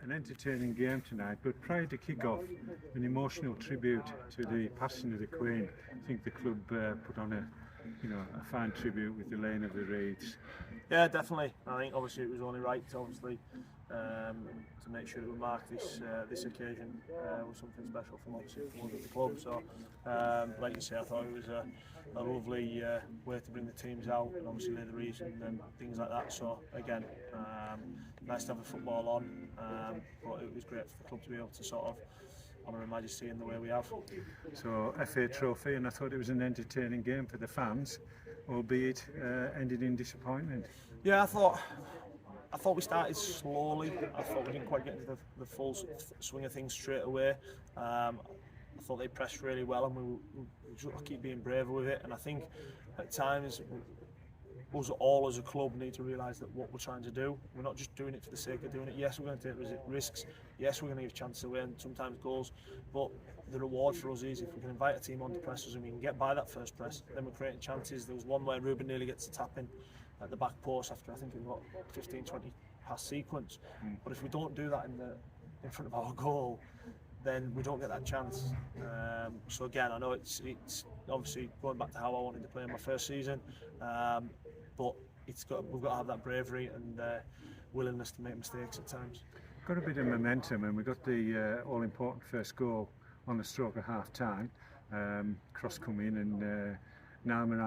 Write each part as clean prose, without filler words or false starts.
An entertaining game tonight, but prior to kick-off, an emotional tribute to the passing of the Queen. I think the club put on a fine tribute with the laying of the wreaths. Yeah, definitely. I think obviously it was only right, to make sure that we mark this occasion with something special from the club. So, like you say, I thought it was a lovely way to bring the teams out and obviously lay the wreaths and things like that. So again, nice to have the football on, but it was great for the club to be able to sort of honour Her Majesty in the way we have. So FA Trophy, and I thought it was an entertaining game for the fans, albeit ended in disappointment. Yeah, I thought we started slowly. I thought we didn't quite get into the full swing of things straight away. I thought they pressed really well, and we just got to keep being braver with it. And I think at times us all as a club need to realise that what we're trying to do, we're not just doing it for the sake of doing it. Yes, we're going to take risks. Yes, we're going to give chances away and sometimes goals. But the reward for us is if we can invite a team on to press us and we can get by that first press, then we're creating chances. There was one where Ruben nearly gets a tap in at the back post after I think it got 15-20 pass sequence. But if we don't do that in front of our goal, then we don't get that chance. So again, I know it's obviously going back to how I wanted to play in my first season, but we've got to have that bravery and willingness to make mistakes at times. Got a bit of momentum, and we got the all-important first goal on the stroke of half-time. Cross come in, and Naaman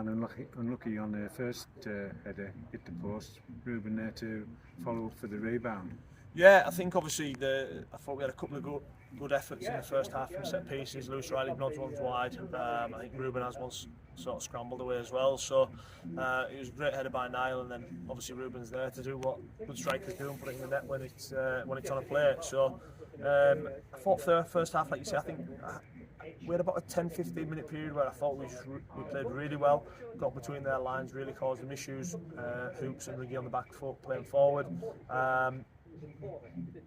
unlucky on the first header, hit the post. Ruben there to follow up for the rebound. Yeah, I think obviously I thought we had a couple of good efforts in the first half from set pieces. Lewis Riley nods ones wide. I think Ruben has one sort of scrambled away as well. So it was a great header by Niall, and then obviously Ruben's there to do what good strikers do and put it in the net when it's on a plate. So I thought the first half, like you say, I think we had about a 10-15 minute period where I thought we played really well, got between their lines, really caused them issues. Hoops and Riggy on the back foot playing forward.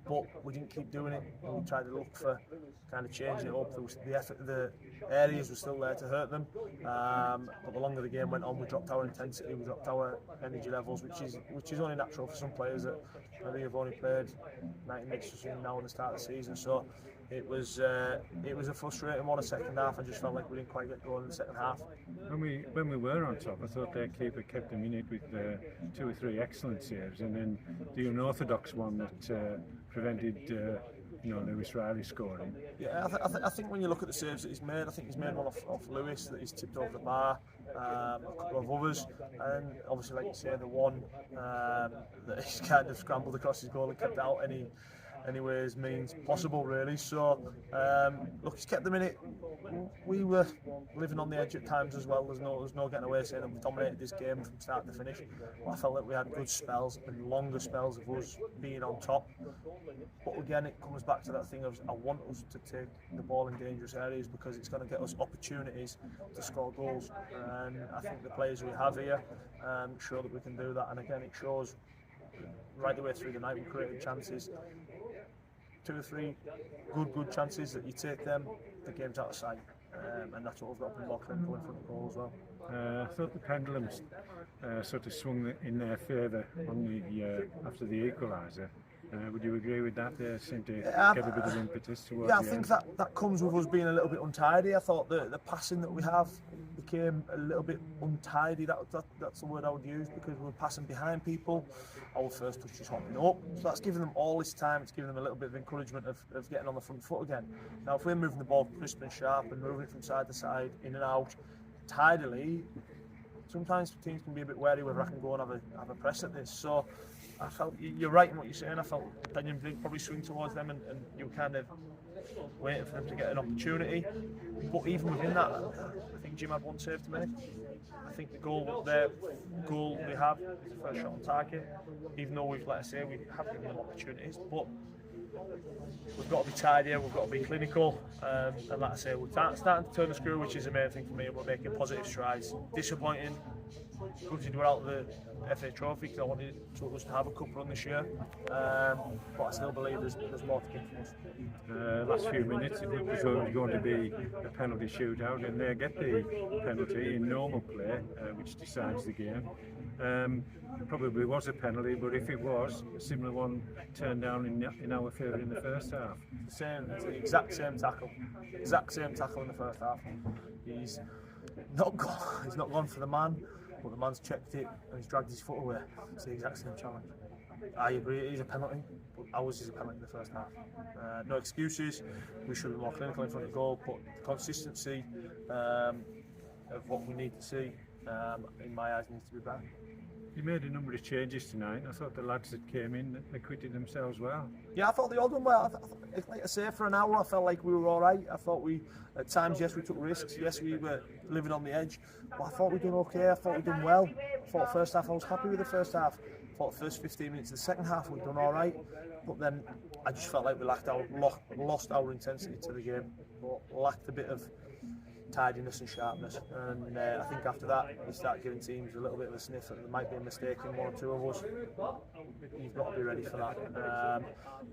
But we didn't keep doing it. We tried to look for kind of changing it up. The areas were still there to hurt them. But the longer the game went on, we dropped our intensity, we dropped our energy levels, which is only natural for some players that I think have only played 90 minutes now in the start of the season. So it was a frustrating one. The second half, I just felt like we didn't quite get going in the second half. When we were on top, I thought their keeper kept them in it with 2 or 3 excellent saves, and then the unorthodox one that prevented Lewis Riley scoring. Yeah, I think when you look at the saves that he's made, I think he's made one off Lewis that he's tipped over the bar, a couple of others, and obviously, like you say, the one that he's kind of scrambled across his goal and kept out any ways means possible, really. So look, he's kept them in it. We were living on the edge at times as well. There's no getting away saying that we dominated this game from start to finish. But I felt that we had good spells and longer spells of us being on top. But again, it comes back to that thing of I want us to take the ball in dangerous areas because it's going to get us opportunities to score goals. And I think the players we have here show that we can do that. And again, it shows right the way through the night we created chances. 2 or 3 good chances that you take them, the game's out of sight, and that's what we've got to be more clinical in front of goal as well. I thought the pendulums sort of swung in their favour on after the equaliser. Would you agree with that? They seem to get a bit of impetus towards the end. I think that comes with us being a little bit untidy. I thought the passing that we have became a little bit untidy. That's the word I would use, because we were passing behind people. Our first touch is hopping up. So that's giving them all this time. It's giving them a little bit of encouragement of getting on the front foot again. Now, if we're moving the ball crisp and sharp and moving it from side to side, in and out, tidily, sometimes teams can be a bit wary whether I can go and have a press at this. So I felt you're right in what you're saying. I felt Daniel did probably swing towards them, and you were kind of waiting for them to get an opportunity. But even within that, I think Jim had one save to make. I think the goal we have is the first shot on target. Even though we have given them opportunities, but we've got to be tidier, we've got to be clinical, and like I say, we're starting to turn the screw, which is the main thing for me. We're making positive strides. Disappointing, gutted we're out of the FA Trophy because I wanted us to have a cup run this year, but I still believe there's more to come from us. Last few minutes it was always going to be a penalty shootout, and they get the penalty in normal play, which decides the game. Probably was a penalty, but if it was, a similar one turned down in our favour in the first half. It's the exact same tackle in the first half. He's not gone for the man, but the man's checked it and he's dragged his foot away. It's the exact same challenge. I agree it is a penalty, but ours is a penalty in the first half. No excuses, we should be more clinical in front of goal, but the consistency of what we need to see, in my eyes, needs to be better. You made a number of changes tonight. I thought the lads that came in acquitted themselves well. Yeah, I thought they all done well. Like I say, for an hour I felt like we were all right. I thought at times, yes, we took risks. Yes, we were living on the edge. But I thought we'd done okay. I thought we'd done well. I thought the first half, I was happy with the first half. I thought the first 15 minutes of the second half we'd done all right. But then I just felt like we lost our intensity to the game. Lacked a bit of tidiness and sharpness, and I think after that you start giving teams a little bit of a sniff that there might be a mistake in one or two of us. You've got to be ready for that.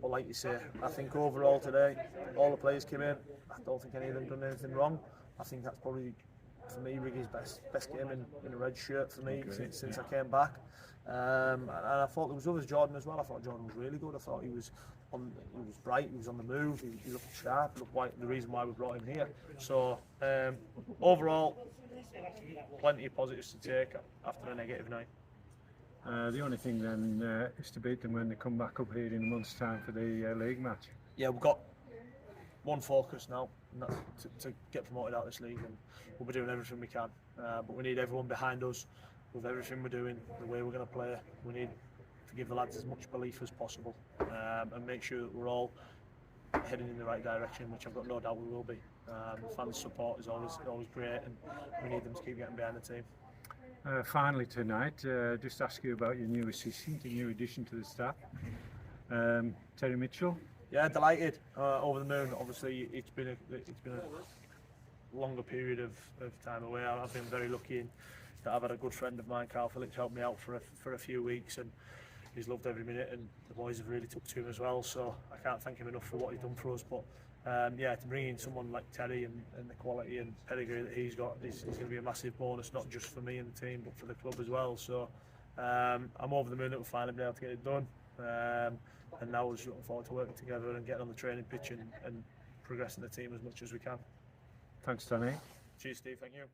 But like you say, I think overall today all the players came in. I don't think any of them done anything wrong. I think that's probably for me Riggy's best game in a red shirt for me since I came back. And I thought there was others. Jordan as well. I thought Jordan was really good. I thought he was bright, he was on the move, he looked sharp, he looked the reason why we brought him here. So overall, plenty of positives to take after a negative night. The only thing then is to beat them when they come back up here in a month's time for the league match. Yeah, we've got one focus now, and that's to get promoted out of this league, and we'll be doing everything we can. But we need everyone behind us with everything we're doing, the way we're going to play. We need to give the lads as much belief as possible, and make sure that we're all heading in the right direction, which I've got no doubt we will be. The fans' support is always great, and we need them to keep getting behind the team. Finally tonight, just ask you about your new assistant, a new addition to the staff, Terry Mitchell. Yeah, delighted, over the moon. Obviously, it's been a longer period of time away. I've been very lucky that I've had a good friend of mine, Carl Phillips, help me out for a few weeks, and he's loved every minute, and the boys have really took to him as well, so I can't thank him enough for what he's done for us. But yeah, to bring in someone like Terry and the quality and pedigree that he's got is going to be a massive bonus, not just for me and the team, but for the club as well. So I'm over the moon that we'll finally be able to get it done, and now we're just looking forward to working together and getting on the training pitch and progressing the team as much as we can. Thanks, Danny. Cheers, Steve. Thank you.